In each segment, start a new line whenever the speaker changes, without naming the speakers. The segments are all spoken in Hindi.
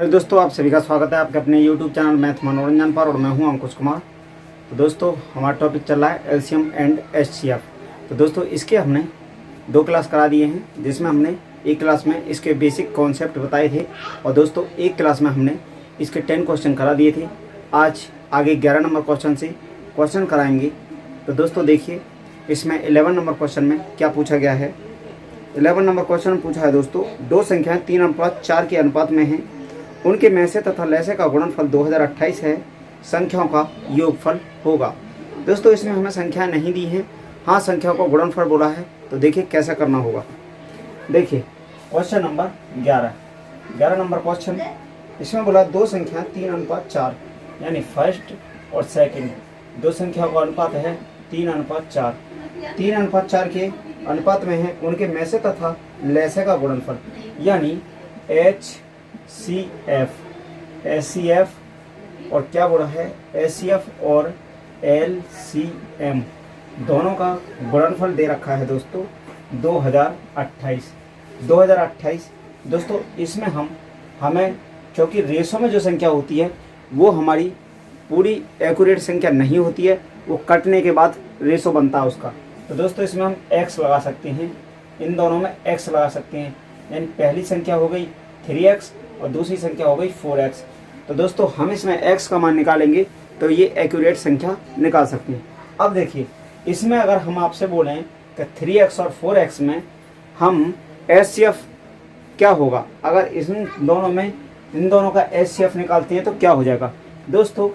हेलो दोस्तों, आप सभी का स्वागत है आपके अपने YouTube चैनल मैथ मनोरंजन पर। और मैं हूं अंकुश कुमार। तो दोस्तों, हमारा टॉपिक चल रहा है एलसीएम एंड एचसीएफ। तो दोस्तों, इसके हमने 2 क्लास करा दिए हैं, जिसमें हमने एक क्लास में इसके बेसिक कॉन्सेप्ट बताए थे और दोस्तों एक क्लास में हमने इसके 10 क्वेश्चन करा दिए थे। आज आगे 11 नंबर क्वेश्चन से क्वेश्चन कराएंगे। तो दोस्तों देखिए, इसमें 11 नंबर क्वेश्चन में क्या पूछा गया है। 11 नंबर क्वेश्चन पूछा है दोस्तों, 2 संख्याएं 3:4 के अनुपात में हैं, उनके में से तथा लैसे का गुणनफल 2028 है, संख्याओं का योगफल होगा। दोस्तों इसमें हमें संख्या नहीं दी है, हाँ संख्याओं को गुणनफल बोला है। तो देखिए कैसा करना होगा। देखिए क्वेश्चन नंबर 11 नंबर क्वेश्चन, इसमें बोला 2 संख्या 3:4 यानी फर्स्ट और सेकंड 2 संख्याओं का अनुपात है 3:4। 3:4 के अनुपात में है, उनके में से तथा लैसे का गुणनफल यानी HCF और क्या बोला है HCF और LCM दोनों का गुणनफल दे रखा है दोस्तों 2028। दोस्तों इसमें हमें क्योंकि रेशो में जो संख्या होती है वो हमारी पूरी एक्यूरेट संख्या नहीं होती है, वो कटने के बाद रेशो बनता है उसका। तो दोस्तों इसमें हम x लगा सकते हैं, इन दोनों में x लगा सकते हैं, यानी पहली संख्या हो गई 3x और दूसरी संख्या हो गई 4x। तो दोस्तों हम इसमें x का मान निकालेंगे तो ये एक्यूरेट संख्या निकाल सकते हैं। अब देखिए, इसमें अगर हम आपसे बोलें कि 3x और 4x में हम HCF क्या होगा, अगर इन दोनों का HCF निकालते हैं तो क्या हो जाएगा। दोस्तों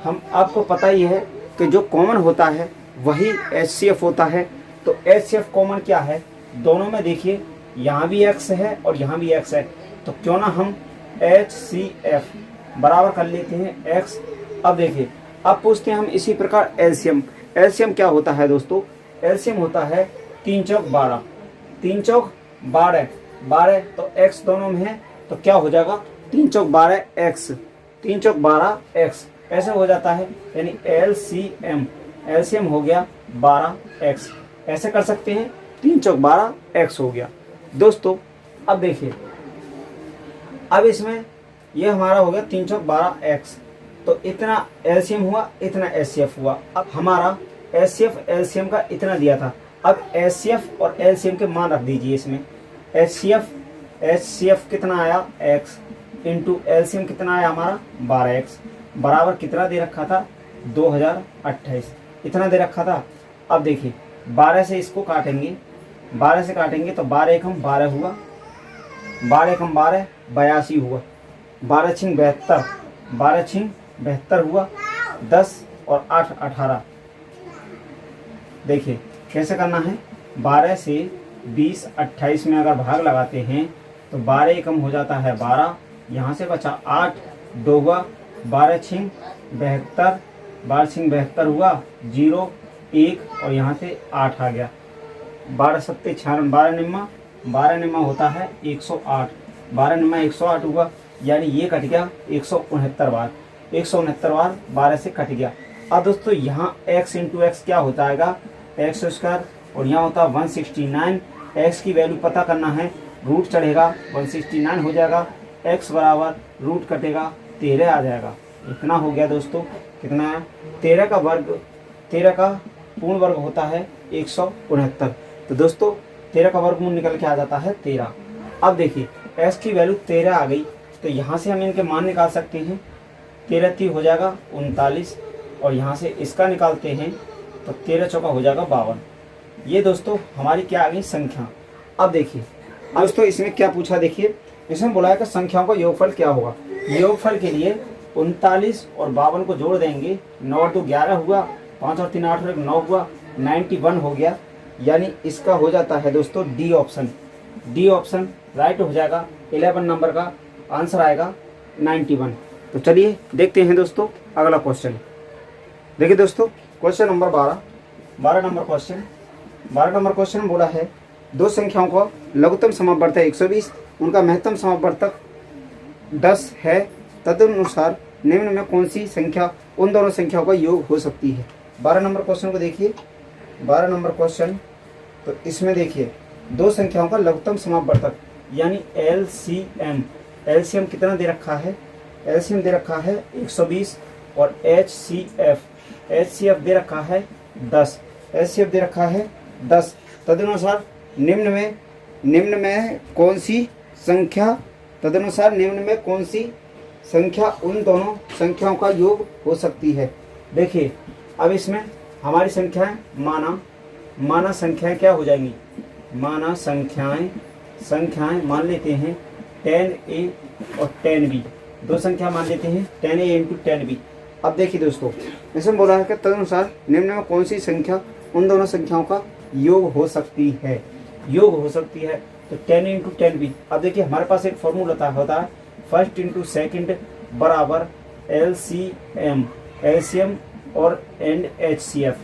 हम आपको पता ही है कि जो कॉमन होता है वही HCF होता है। तो HCF कॉमन क्या है, दोनों में देखिए यहाँ भी x है और यहाँ भी x है, तो क्यों ना हम HCF बराबर कर लेते हैं x। अब देखिए, अब पूछते हैं हम इसी प्रकार एलसीएम क्या होता है दोस्तों। एलसीएम होता है 3 चौक 12, 3 चौक 12, तो x दोनों में है तो क्या हो जाएगा 3 चौक 12x, 3 चौक 12x ऐसे हो जाता है, यानी एलसीएम हो गया 12x। ऐसे कर सकते हैं, 3 चौक 12x हो गया। दोस्तों अब देखिए, अब इसमें ये हमारा हो गया 3 चौक 12x, तो इतना एलसीएम हुआ, इतना एचसीएफ हुआ। अब हमारा एचसीएफ एलसीएम का इतना दिया था, अब एचसीएफ और एलसीएम के मान रख दीजिए इसमें। एचसीएफ कितना आया x इंटू एलसीएम कितना आया हमारा 12x, बराबर कितना दे रखा था 2028 इतना दे रखा था। अब देखिए 12 से इसको काटेंगे, 12 से काटेंगे तो 12 एकम 12 हुआ, 12 एकम 12 82 हुआ, 12 छिंग 72, 12 छिंग 72 हुआ, 10 और 8 18। देखिए कैसे करना है, 12 से 20 28 में अगर भाग लगाते हैं तो 12 एकम हो जाता है 12, यहाँ से बचा 8, 2 हुआ, 12 छिंग 72, 12 छिंग 72 हुआ, 0 1 और यहाँ से 8 आ गया, 12 सत्ते 96, 12 निम्मा होता है 108, 12 निम्मा 108 हुआ, यानी ये कट गया 169 बार, 169 बार 12 से कट गया। अब दोस्तों यहाँ x इंटू एक्स क्या होता है x स्क्वायर, और यहाँ होता है 169। x की वैल्यू पता करना है, रूट चढ़ेगा 169 हो जाएगा, x बराबर रूट कटेगा 13 आ जाएगा। इतना हो गया दोस्तों, कितना है 13 का वर्ग, 13 का पूर्ण वर्ग होता है 169। तो दोस्तों 13 का वर्गमूल निकल के आ जाता है 13। अब देखिए x की वैल्यू 13 आ गई, तो यहाँ से हम इनके मान निकाल सकते हैं। 13 3 हो जाएगा 39, और यहाँ से इसका निकालते हैं तो 13 चौका हो जाएगा 52। ये दोस्तों हमारी क्या आ गई संख्या। अब देखिए दोस्तों इसमें क्या पूछा, देखिए इसमें बोला है कि संख्याओं का योगफल क्या होगा। योगफल के लिए 39 और 52 को जोड़ देंगे, 9 और 2 11 हुआ, 5 और 3 8 और 1 9 हुआ, 91 हो गया, यानी इसका हो जाता है दोस्तों डी ऑप्शन राइट हो जाएगा। 11 नंबर का आंसर आएगा 91। तो चलिए देखते हैं दोस्तों अगला क्वेश्चन। देखिए दोस्तों क्वेश्चन नंबर 12 नंबर क्वेश्चन बोला है 2 संख्याओं का लघुत्तम समापवर्तक 120, उनका महत्तम समापवर्तक 10 है, तदनुसार निम्न में कौन सी संख्या उन दोनों संख्याओं का योग हो सकती है। 12 नंबर क्वेश्चन को देखिए, 12 नंबर क्वेश्चन, तो इसमें देखिए 2 संख्याओं का लघुत्तम समापवर्तक यानी LCM एलसीएम कितना दे रखा है, एलसीएम दे रखा है 120 और एचसीएफ दे रखा है 10, एचसीएफ दे रखा है 10। तदनुसार निम्न में कौन सी संख्या, तदनुसार निम्न में कौन सी संख्या उन दोनों संख्याओं का योग हो सकती है। देखिए अब इसमें हमारी संख्याएं माना संख्याएं क्या हो जाएंगी, माना संख्याएं मान लेते हैं 10a और 10b, दो संख्या मान लेते हैं 10a इंटू 10b। अब देखिए दोस्तों, इसमें बोला है कि तदनुसार निम्न में कौन सी संख्या उन दोनों संख्याओं का योग हो सकती है, तो 10 इंटू 10b। अब देखिए हमारे पास एक फॉर्मूला होता है फर्स्ट इंटू सेकंड बराबर एलसीएम और एंड एचसीएफ,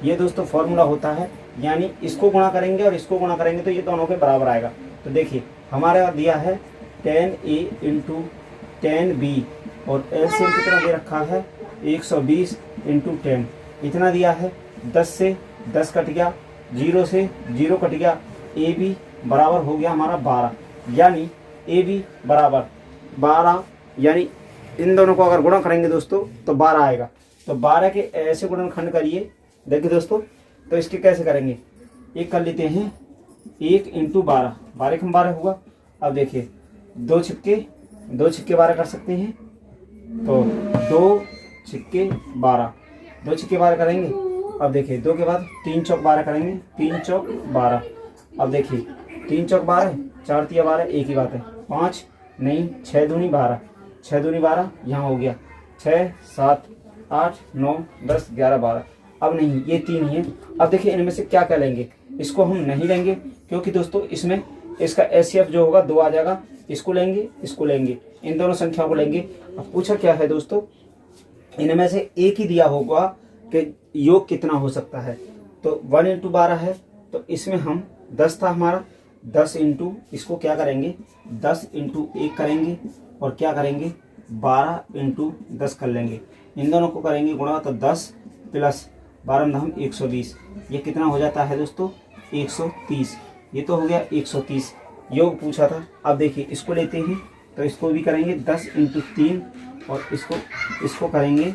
ये दोस्तों फॉर्मूला होता है। यानी इसको गुणा करेंगे और इसको गुणा करेंगे तो ये दोनों के बराबर आएगा। तो देखिए हमारे दिया है 10a इंटू 10b और एलसीएम कितना दे रखा है 120 इंटू 10, इतना दिया है। 10 से 10 कट गया, 0 से 0 कट गया, ए बी बराबर हो गया हमारा 12, यानी ए बी बराबर 12, यानी इन दोनों को अगर गुणा करेंगे दोस्तों तो 12 आएगा। तो 12 के ऐसे गुणनखंड करिए। देखिए दोस्तों, तो इसके कैसे करेंगे, एक कर लेते हैं 1 इंटू 12, 12 कम 12 हुआ। अब देखिए दो छिक्के 12 कर सकते हैं, तो 2 छिक्के 12 करेंगे। अब देखिए 2 के बाद 3 चौक 12 करेंगे, 3 चौक 12। अब देखिए 3 चौक 12, 4 तिया 12, एक ही बात है। 5 नहीं, 6 दूनी 12, यहाँ हो गया 6 7 8 9 10 11 12। अब नहीं, ये 3 ही है। अब देखिए इनमें से क्या लेंगे, इसको हम नहीं लेंगे क्योंकि दोस्तों इसमें इसका एचसीएफ जो होगा 2 आ जाएगा। इसको लेंगे, इन दोनों संख्याओं को लेंगे। अब पूछा क्या है दोस्तों, इनमें से एक ही दिया होगा कि योग कितना हो सकता है। तो 1 इंटू 12 है, तो इसमें हम 10 था हमारा, 10 इंटू इसको क्या करेंगे 10 इंटू 1 करेंगे और क्या करेंगे 12 इंटू 10 कर लेंगे। इन दोनों को करेंगे गुणा, तो 10 प्लस 12 120, ये कितना हो जाता है दोस्तों 130। ये तो हो गया 130, योग पूछा था। अब देखिए इसको लेते हैं, तो इसको भी करेंगे 10 इंटू 3 और इसको करेंगे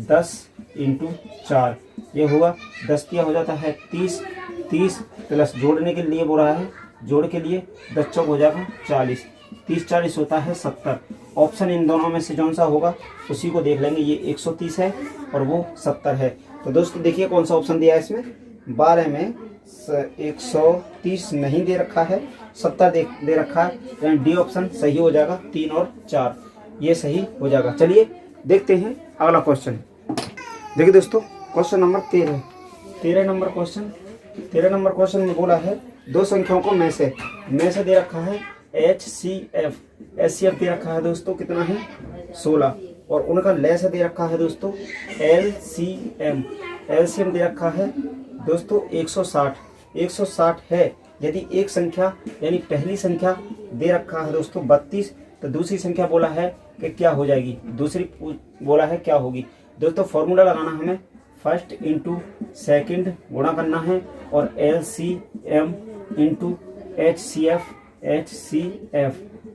10 इंटू 4, ये हुआ 10 तिया हो जाता है 30 प्लस जोड़ने के लिए बोल रहा है, जोड़ के लिए 10 चौक हो जाएगा 40, 30 40 होता है 70। ऑप्शन इन दोनों में से जौन सा होगा उसी को देख लेंगे। ये 130 है और वो 70 है। तो दोस्तों देखिए कौन सा ऑप्शन दिया है इसमें, 12 में 130 नहीं दे रखा है, 70 दे रखा है, यानी डी ऑप्शन सही हो जाएगा। 3 और 4 ये सही हो जाएगा। चलिए देखते हैं अगला क्वेश्चन। देखिए दोस्तों क्वेश्चन नंबर 13 नंबर क्वेश्चन में बोला है दो संख्याओं को में से दे रखा है एचसीएफ दे रखा है दोस्तों कितना है 16, और उनका लय से दे रखा है दोस्तों एलसीएम दे रखा है दोस्तों 160 है। यदि एक संख्या यानी पहली संख्या दे रखा है दोस्तों 32, तो दूसरी संख्या बोला है कि क्या हो जाएगी, दूसरी बोला है क्या होगी। दोस्तों फॉर्मूला लगाना हमें, फर्स्ट इंटू सेकंड गुणा करना है और एलसीएम इंटू एचसीएफ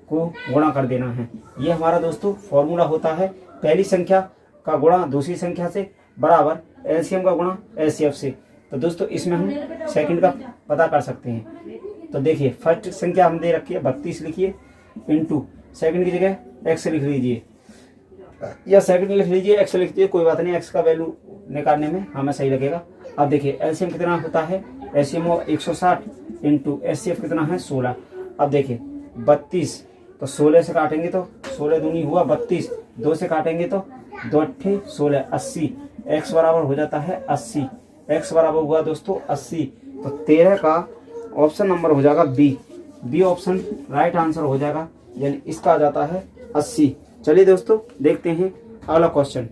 को गुणा कर देना है। ये हमारा दोस्तों फॉर्मूला होता है। पहली संख्या का गुणा दूसरी संख्या से बराबर एलसीएम का गुणा एचसीएफ से। तो दोस्तों इसमें हम सेकंड का पता कर सकते हैं। तो देखिए फर्स्ट संख्या हम दे रखी है 32 लिखिए, इंटू सेकंड की जगह एक्स लिख लीजिए, या सेकंड लिख लीजिए एक्स लिख लीजिए, कोई बात नहीं, एक्स का वैल्यू निकालने में हमें सही लगेगा। अब देखिए एलसीएम कितना होता है, एलसीएम 160 इंटू एचसीएफ कितना है 16। अब देखिए 32 तो 16 से काटेंगे तो 16 दूनी हुआ 32, 2 से काटेंगे तो 2 अट्ठे 16 80, एक्स बराबर हो जाता है 80, एक्स बराबर हुआ दोस्तों 80। तो 13 का ऑप्शन नंबर हो जाएगा बी ऑप्शन राइट आंसर हो जाएगा, यानी इसका आ जाता है 80। चलिए दोस्तों देखते हैं अगला क्वेश्चन।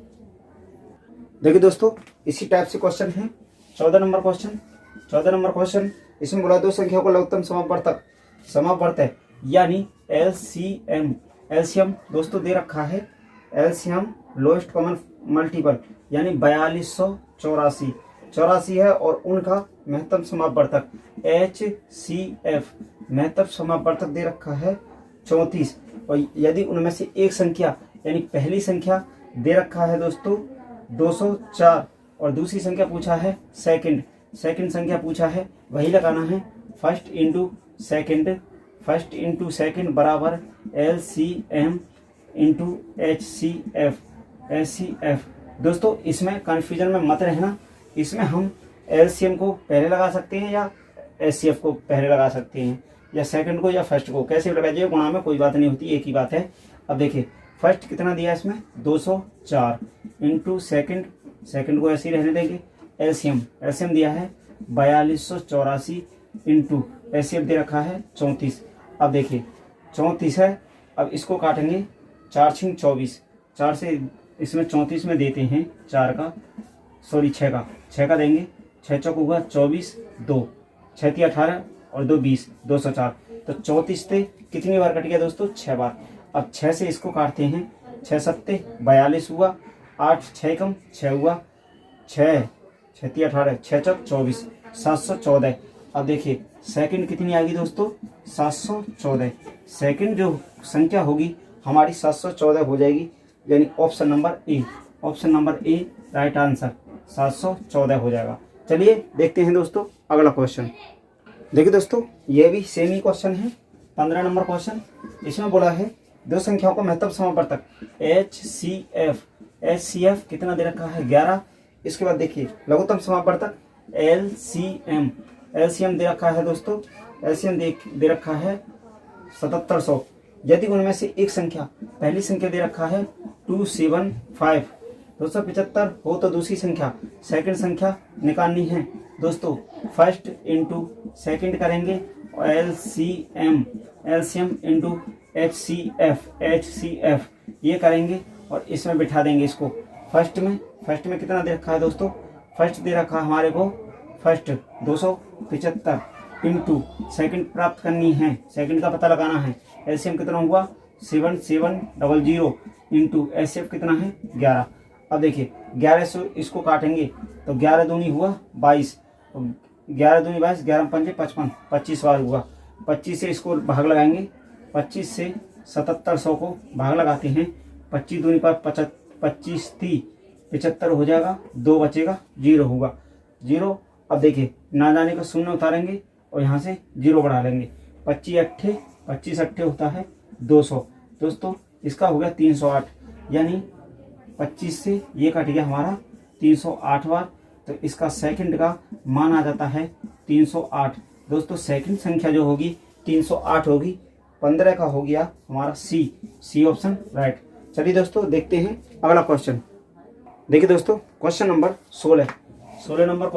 देखिए दोस्तों इसी टाइप से क्वेश्चन है 14 नंबर क्वेश्चन। इसमें बोला दो संख्या को लघुत्तम समापवर्तक यानी एलसीएम दोस्तों दे रखा है, एलसीएम लोएस्ट कॉमन मल्टीपल यानी 4284 है, और उनका महत्तम समापवर्तक एचसीएफ महत्तम समापवर्तक दे रखा है 34, और यदि उनमें से एक संख्या यानी पहली संख्या दे रखा है दोस्तों 204 और दूसरी संख्या पूछा है सेकंड संख्या पूछा है, वही लगाना है। फर्स्ट इंटू सेकंड बराबर LCM इंटू HCF। दोस्तों इसमें कन्फ्यूजन में मत रहना, इसमें हम LCM को पहले लगा सकते हैं या HCF को पहले लगा सकते हैं, या सेकंड को या फर्स्ट को, कैसे भी लगाइए, गुणा में कोई बात नहीं होती, एक ही बात है। अब देखिए फर्स्ट कितना दिया इसमें 204 इंटू सेकंड को ऐसे ही रहने देंगे। LCM दिया है 4284 इंटू HCF दे रखा है 34। अब देखिए 34 है, अब इसको काटेंगे 4 छिंग 24, 4 से इसमें 34 में देते हैं 6 का देंगे, 6 चौक हुआ 24, 2 6 × 18 और 2 20, 204। तो 34 से कितनी बार कट गया दोस्तों 6 बार। अब 6 से इसको काटते हैं, 6 7 42 हुआ, 8 6 कम 6 हुआ, 6 6 18 6 चौक 24, 714। अब देखिए सेकंड कितनी आ गई दोस्तों 714। सेकंड जो संख्या होगी हमारी 714 हो जाएगी, यानी option number A right answer 714 हो जाएगा। चलिए देखते हैं दोस्तों अगला क्वेश्चन। देखिए दोस्तों ये भी सेम ही क्वेश्चन है, 15 नंबर क्वेश्चन। इसमें बोला है दो संख्याओं का महत्तम समापवर्तक HCF कितना दे रखा है 11। इसके बाद देखिए लघुत्तम समापवर्तक LCM दे रखा है दोस्तों, LCM दे रखा है 7700। यदि उनमें से एक संख्या पहली संख्या दे रखा है 275 275 हो तो दूसरी संख्या सेकंड संख्या निकालनी है दोस्तों। फर्स्ट इंटू सेकंड करेंगे और LCM इंटू HCF ये करेंगे और इसमें बिठा देंगे इसको। फर्स्ट में कितना दे रखा है दोस्तों, फर्स्ट दे रखा है हमारे को फर्स्ट 275 इंटू सेकंड प्राप्त करनी है, सेकंड का पता लगाना है। LCM कितना हुआ 7700 इंटू HCF कितना है 11। अब देखिए 11 से इसको काटेंगे तो 11 दूनी हुआ 22, 11 दूनी 22, 11 पंजे 55, 25 बार हुआ। 25 से इसको भाग लगाएंगे, 25 से 7700 को भाग लगाते हैं, 25 दूनी पर 25 30 75 हो जाएगा, 2 बचेगा 0 होगा 0। अब देखिए ना जाने का शून्य उतारेंगे और यहाँ से 0 बढ़ा लेंगे, 25 अट्ठे होता है 200 दोस्तों। इसका हो गया 308, यानी 25 से ये कट गया हमारा 308 बार, तो इसका सेकंड का मान आ जाता है 308 दोस्तों। सेकंड संख्या जो होगी 308 होगी। 15 का हो गया हमारा सी ऑप्शन राइट। चलिए दोस्तों देखते हैं अगला क्वेश्चन। देखिए दोस्तों question number 16 number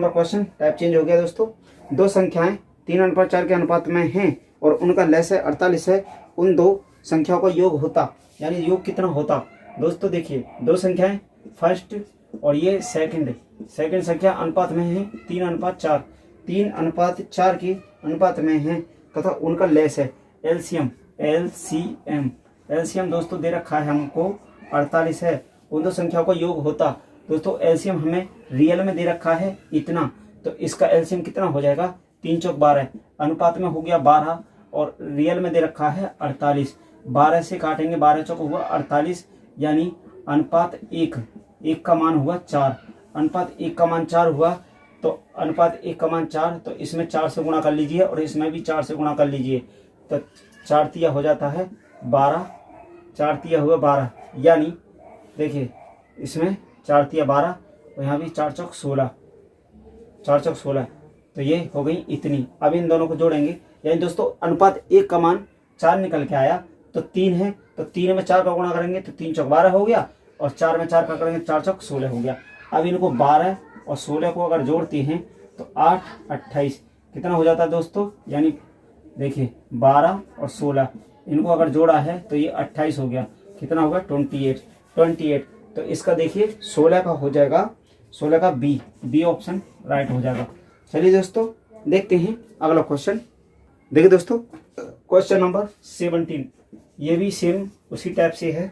question type change हो गया दोस्तों। दो संख्याएं 3:4 के अनुपात में हैं और उनका लैस है 48 है, उन दो संख्याओं का योग होता, यानी योग कितना होता दोस्तों। देखिए दो संख्याएं फर्स्ट और ये सेकंड संख्या अनुपात में है 3:4 के अनुपात में है तथा उनका लैस है LCM दोस्तों दे रखा है हमको 48 है, उन दो संख्याओं का योग होता दोस्तों। LCM हमें रियल में दे रखा है इतना, तो इसका LCM कितना हो जाएगा 3 चौक 12, अनुपात में हो गया 12 और रियल में दे रखा है 48। 12 से काटेंगे, 12 चौक हुआ 48, यानी अनुपात 1 का मान हुआ 4, अनुपात 1 का मान 4 हुआ, तो अनुपात 1 का मान 4, तो इसमें 4 से गुणा कर लीजिए और इसमें भी 4 से गुणा कर लीजिए, तो 4 तिया हो जाता है 12, 4 तिया हुआ 12, यानी देखिए इसमें 4 तिया 12 और यहाँ भी 4 चौक 16, तो ये हो गई इतनी। अब इन दोनों को जोड़ेंगे, यानी दोस्तों अनुपात 1 का मान 4 निकल के आया, तो 3 है, तो 3 में 4 का गुणा करेंगे तो 3 चौक 12 हो गया और 4 में 4 का करेंगे 4 चौक 16 हो गया। अब इनको 12 और 16 को अगर जोड़ते हैं तो 8 28 कितना हो जाता है दोस्तों, यानी देखिए 12 और 16 इनको अगर जोड़ा है तो ये 28 हो गया, कितना होगा 28। तो इसका देखिए 16 का हो जाएगा, 16 का बी ऑप्शन राइट हो जाएगा। चलिए दोस्तों देखते हैं अगला क्वेश्चन। देखिए दोस्तों क्वेश्चन नंबर 17, ये भी सेम उसी टाइप से है।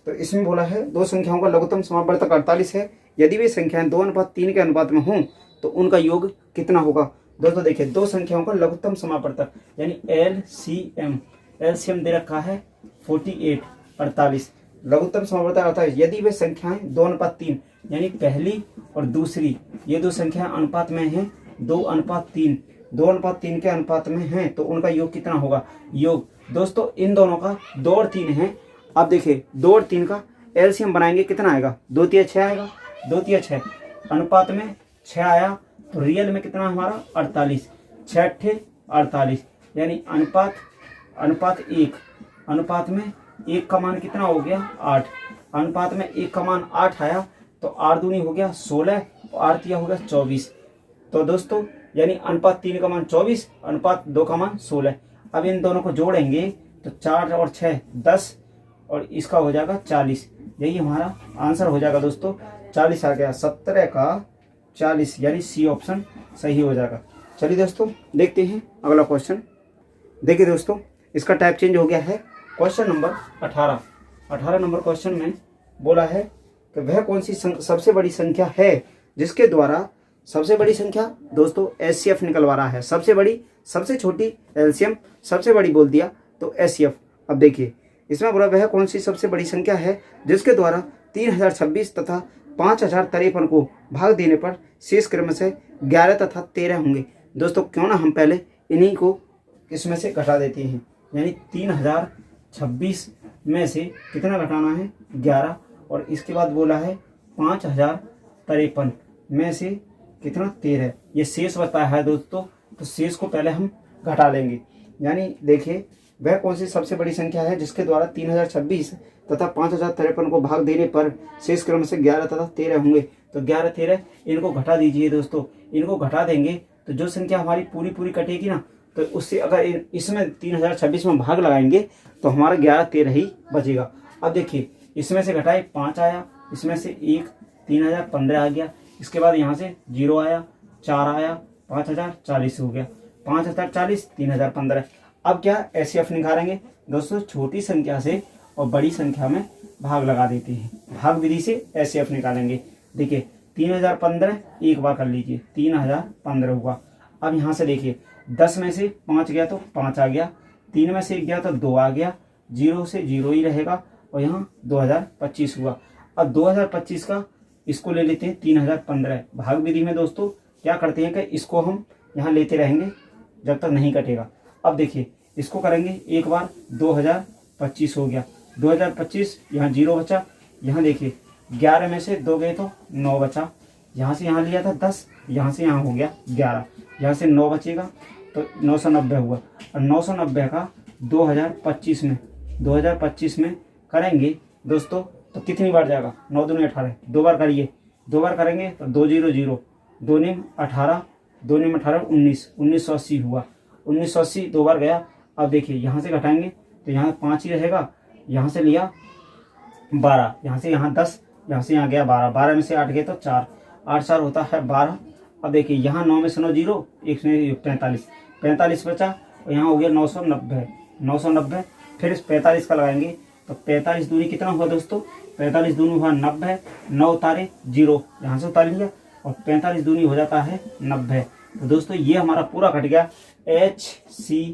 तो इसमें बोला है दो संख्याओं का लघुत्तम समापवर्तक 48 है, यदि वे संख्याएं 2:3 के अनुपात में हों तो उनका योग कितना होगा दोस्तों। देखिए दो संख्याओं का लघुत्तम समापवर्तक यानी एलसीएम दे रखा है 48 48। लघुत्तम समानुपात होता है यदि वे संख्याएं 2:3 यानी पहली और दूसरी ये दो संख्याएं अनुपात में हैं 2:3, 2:3 के अनुपात में हैं तो उनका योग कितना होगा। योग दोस्तों इन दोनों का 2 और 3 है। अब देखिए 2 और 3 का एलसीएम बनाएंगे कितना आएगा, 2 तिया 6 आएगा, 2 तिया 6 अनुपात में 6 आया तो रियल में कितना हमारा 48, 6 अट्ठे 48 यानी अनुपात 1, अनुपात में 1 का मान कितना हो गया 8, अनुपात में 1 का मान 8 आया तो 8 दूनी हो गया 16 और 8 तिया हो गया 24। तो दोस्तों यानी अनुपात 3 का मान 24, अनुपात 2 का मान 16। अब इन दोनों को जोड़ेंगे तो 4 और 6 10 और इसका हो जाएगा 40। यही हमारा आंसर हो जाएगा दोस्तों 40 आ गया, 17 का 40 यानी सी ऑप्शन सही हो जाएगा। चलिए दोस्तों देखते हैं अगला क्वेश्चन। देखिए दोस्तों इसका टाइप चेंज हो गया है। क्वेश्चन नंबर 18 नंबर क्वेश्चन में बोला है कि वह कौन सी सबसे बड़ी संख्या है जिसके द्वारा सबसे बड़ी संख्या दोस्तों एचसीएफ निकलवा रहा है। सबसे बड़ी, सबसे छोटी एलसीएम, सबसे बड़ी बोल दिया तो एचसीएफ। अब देखिए इसमें बोला वह कौन सी सबसे बड़ी संख्या है जिसके द्वारा 3026 तथा 5053 को भाग देने पर शेष क्रम से 11 तथा 13 होंगे। दोस्तों क्यों ना हम पहले इन्हीं को इसमें से घटा देते हैं, यानी 3026 में से कितना घटाना है 11 और इसके बाद बोला है 5053 में से कितना 13, ये शेष बताया है दोस्तों। तो शेष को पहले हम घटा लेंगे, यानी देखिए वह कौन सी सबसे बड़ी संख्या है जिसके द्वारा 3026 तथा 5053 को भाग देने पर शेष क्रम से 11 तथा 13 होंगे। तो 11 13 इनको घटा दीजिए दोस्तों, इनको घटा देंगे तो जो संख्या हमारी पूरी कटेगी ना तो उससे अगर इसमें 3026 में भाग लगाएंगे तो हमारा 11 13 ही बचेगा। अब देखिए इसमें से घटाए 5 आया, इसमें से 1 3015 आ गया, इसके बाद यहाँ से 0 आया, 4 आया, 5040 हो गया, 5040 3015। अब क्या एचसीएफ निकालेंगे दोस्तों, छोटी संख्या से और बड़ी संख्या में भाग लगा देते हैं, भाग विधि से एचसीएफ निकालेंगे। देखिए 3015 एक बार कर लीजिए, 3015 हुआ। अब यहाँ से देखिए 10 में से 5 गया तो 5 आ गया, 3 में से 1 गया तो 2 आ गया, 0 से 0 ही रहेगा और यहाँ 2025 हुआ। अब 2025 का इसको ले लेते हैं 3015। भाग विधि में दोस्तों क्या करते हैं कि इसको हम यहाँ लेते रहेंगे जब तक नहीं कटेगा। अब देखिए इसको करेंगे एक बार, 2025 हो गया, 2025 यहाँ 0 बचा, यहाँ देखिए 11 में से 2 गए तो 9 बचा, यहाँ से यहाँ लिया था 10, यहाँ से यहाँ हो गया 11, यहाँ से 9 बचेगा तो 990 हुआ। और 990 का 2025 में करेंगे दोस्तों तो कितनी बार जाएगा, 9 दूनी 18, 2 बार करिए, 2 बार करेंगे तो 2 0 0, 2 निम 18, 2 निम 18 19, 1980 हुआ, 1980 2 बार गया। अब देखिए यहाँ से घटाएंगे तो यहाँ 5 ही रहेगा, यहाँ से लिया 12, यहाँ से यहाँ 10, यहाँ से यहाँ गया 12, 12 में से 8 गए तो 4, 8 4 होता है 12। अब देखिए यहाँ 9 में से 9 0, 1 से 45, 45 बचा और यहाँ हो गया 990, फिर इस 45 का लगाएंगे तो 45 दूनी कितना हुआ दोस्तों, 45 दूनी हुआ 90, 9 उतारे 0, यहाँ से उतार लिया और 45 दूनी हो जाता है 90। तो दोस्तों ये हमारा पूरा कट गया एचसीएफ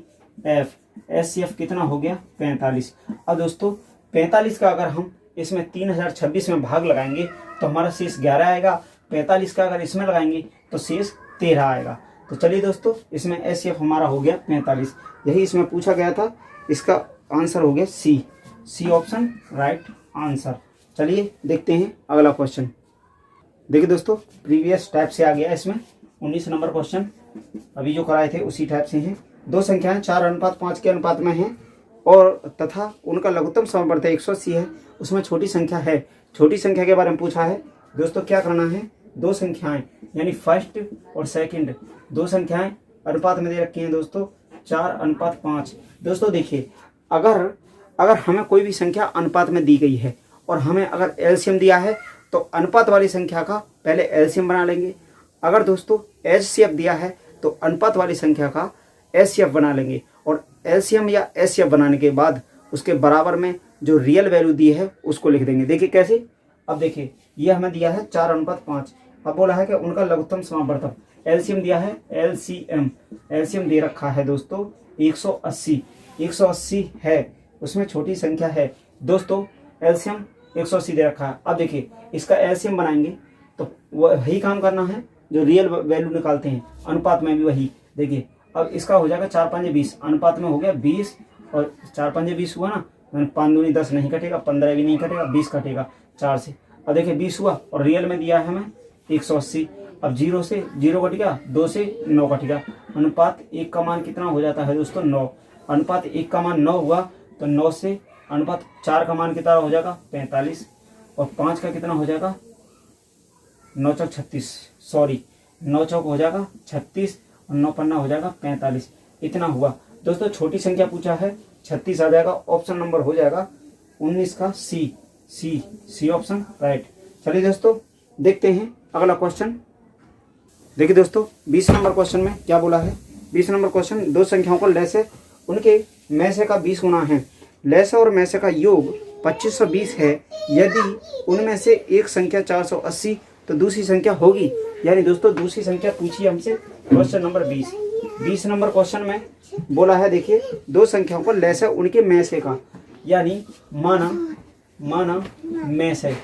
कितना हो गया 45। अब दोस्तों 45 का अगर हम इसमें 3026 में भाग लगाएंगे तो हमारा शेष 11 आएगा, 45 का अगर इसमें लगाएंगे तो शेष 13 आएगा। तो चलिए दोस्तों इसमें एचसीएफ हमारा हो गया 45, यही इसमें पूछा गया था, इसका आंसर हो गया सी ऑप्शन राइट आंसर। चलिए देखते हैं अगला क्वेश्चन। देखिए दोस्तों प्रीवियस टाइप से आ गया, इसमें 19 नंबर क्वेश्चन अभी जो कराए थे उसी टाइप से हैं। दो संख्याएं 4:5 के अनुपात में हैं और तथा उनका लघुत्तम समवर्त 180 है, उसमें छोटी संख्या है। छोटी संख्या के बारे में पूछा है दोस्तों, क्या करना है, दो संख्याएं यानी फर्स्ट और सेकंड दो संख्याएं अनुपात में दे रखी हैं दोस्तों 4:5। दोस्तों देखिए अगर हमें कोई भी संख्या अनुपात में दी गई है और हमें अगर एलसीएम दिया है तो अनुपात वाली संख्या का पहले एलसीएम बना लेंगे। अगर दोस्तों एचसीएफ दिया है तो अनुपात वाली संख्या का एचसीएफ बना लेंगे और एलसीएम या एचसीएफ बनाने के बाद उसके बराबर में जो रियल वैल्यू दी है उसको लिख देंगे। देखिए कैसे, अब देखिए ये हमें दिया है 4:5, अब बोला है कि उनका लघुत्तम समावर्तक एलसीएम दिया है, एलसीएम दे रखा है दोस्तों 180। 180 है, उसमें छोटी संख्या है दोस्तों, एलसीएम 180 दे रखा है। अब देखिए इसका एलसीएम बनाएंगे तो वही काम करना है जो रियल वैल्यू निकालते हैं, अनुपात में भी वही। देखिए अब इसका हो जाएगा 4 5 20, अनुपात में हो गया 20 और 4 5 20 हुआ ना, 5 दूनी 10 नहीं कटेगा, 15 भी नहीं कटेगा, 20 कटेगा 4 से। अब देखिए 20 हुआ और रियल में दिया है हमें 180। अब 0 से 0 कट गया, 2 से 9 कट गया, अनुपात 1 का मान कितना हो जाता है दोस्तों 9। अनुपात 1 का मान 9 हुआ तो 9 से अनुपात 4 का मान कितना हो जाएगा 45 और 5 का कितना हो जाएगा 9 चौक 36, सॉरी 9 चौक हो जाएगा 36 और 9 पन्ना हो जाएगा 45, इतना हुआ दोस्तों। छोटी संख्या पूछा है 36 आ जाएगा, ऑप्शन नंबर हो जाएगा 19 का सी ऑप्शन राइट। चलिए दोस्तों देखते हैं अगला क्वेश्चन। देखिए दोस्तों 20 नंबर क्वेश्चन में क्या बोला है। 20 नंबर क्वेश्चन, दो संख्याओं को लय से उनके में से का 20 गुना है, लय से और में से का योग 2520 है, यदि उनमें से एक संख्या 480 तो दूसरी संख्या होगी। यानी दोस्तों दूसरी संख्या पूछी हमसे क्वेश्चन नंबर 20। 20 नंबर क्वेश्चन में बोला है, देखिए दो संख्याओं को लय से उनके में से का, यानी माना में से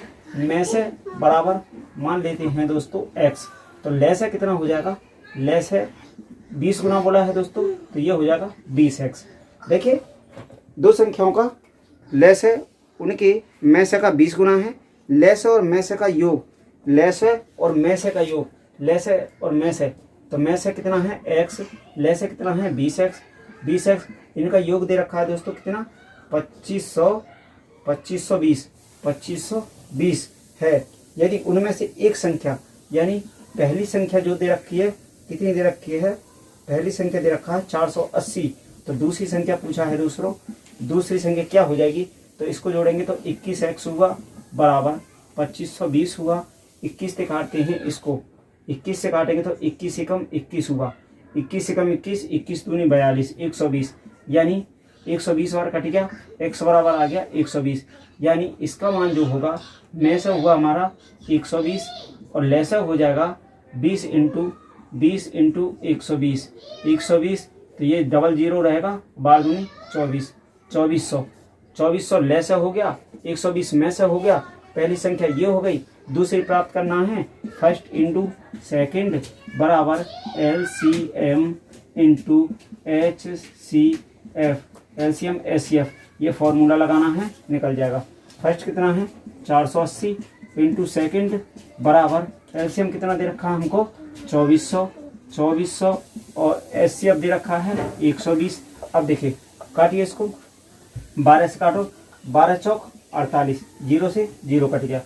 बराबर मान लेते हैं दोस्तों x, तो लय से कितना हो जाएगा, लय से 20 गुना बोला है दोस्तों, तो ये हो जाएगा 20x। देखिए दो संख्याओं का लय से उनके में से का 20 गुना है, लय से और में से का योग, लय से और में से का योग, लय से और में से, तो में से कितना है x, लय से कितना है 20x, इनका योग दे रखा है दोस्तों कितना 2520 है। यदि उनमें से एक संख्या, यानी पहली संख्या जो दे रखी है कितनी दे रखी है, पहली संख्या दे रखा है 480, तो दूसरी संख्या पूछा है दूसरी संख्या क्या हो जाएगी, तो इसको जोड़ेंगे तो 21x हुआ बराबर 2520 हुआ। 21 से काटते हैं इसको, 21 से काटेंगे तो 21 से कम 21 हुआ, 21 से कम 21, 21 दूनी 42, 120, यानी 120 बार कट गया, x बराबर आ गया 120, यानी इसका मान जो होगा में से हुआ हमारा 120 और लेसा हो जाएगा 20 इंटू 120, 120 तो ये डबल जीरो रहेगा, 12 दूनी 24, 2400 लेसा हो गया, 120 में से हो गया। पहली संख्या ये हो गई, दूसरी प्राप्त करना है फर्स्ट इंटू सेकेंड बराबर LCM into HCF, LCM HCF, ये फॉर्मूला लगाना है, निकल जाएगा। फर्स्ट कितना है 480 इंटू सेकेंड बराबर LCM कितना दे रखा है हमको 2400 और HCF दे रखा है 120। अब देखिए काटिए इसको, 12 से काटो, 12 चौक 48, 0 से 0 कट गया,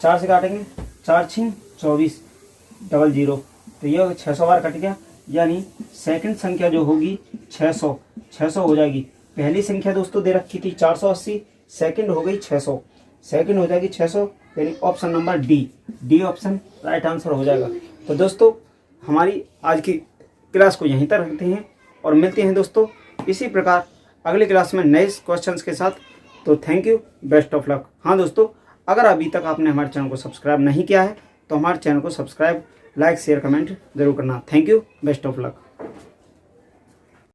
4 से काटेंगे 4 6 24 डबल जीरो, तो ये 600 बार कट गया, यानी सेकंड संख्या जो होगी 600 हो जाएगी। पहली संख्या दोस्तों दे रखी थी 480, सेकंड हो गई 600, सेकंड हो जाएगी 600, यानी option number D option right answer हो जाएगा। तो दोस्तों हमारी आज की क्लास को यहीं तक रखते हैं और मिलते हैं दोस्तों इसी प्रकार अगली क्लास में नए क्वेश्चंस के साथ। तो thank you, best of luck. हाँ दोस्तों, अगर अभी तक आपने हमारे चैनल को सब्सक्राइब नहीं किया है तो हमारे चैनल को सब्सक्राइब, लाइक, शेयर, कमेंट जरूर करना। Thank you, best of luck.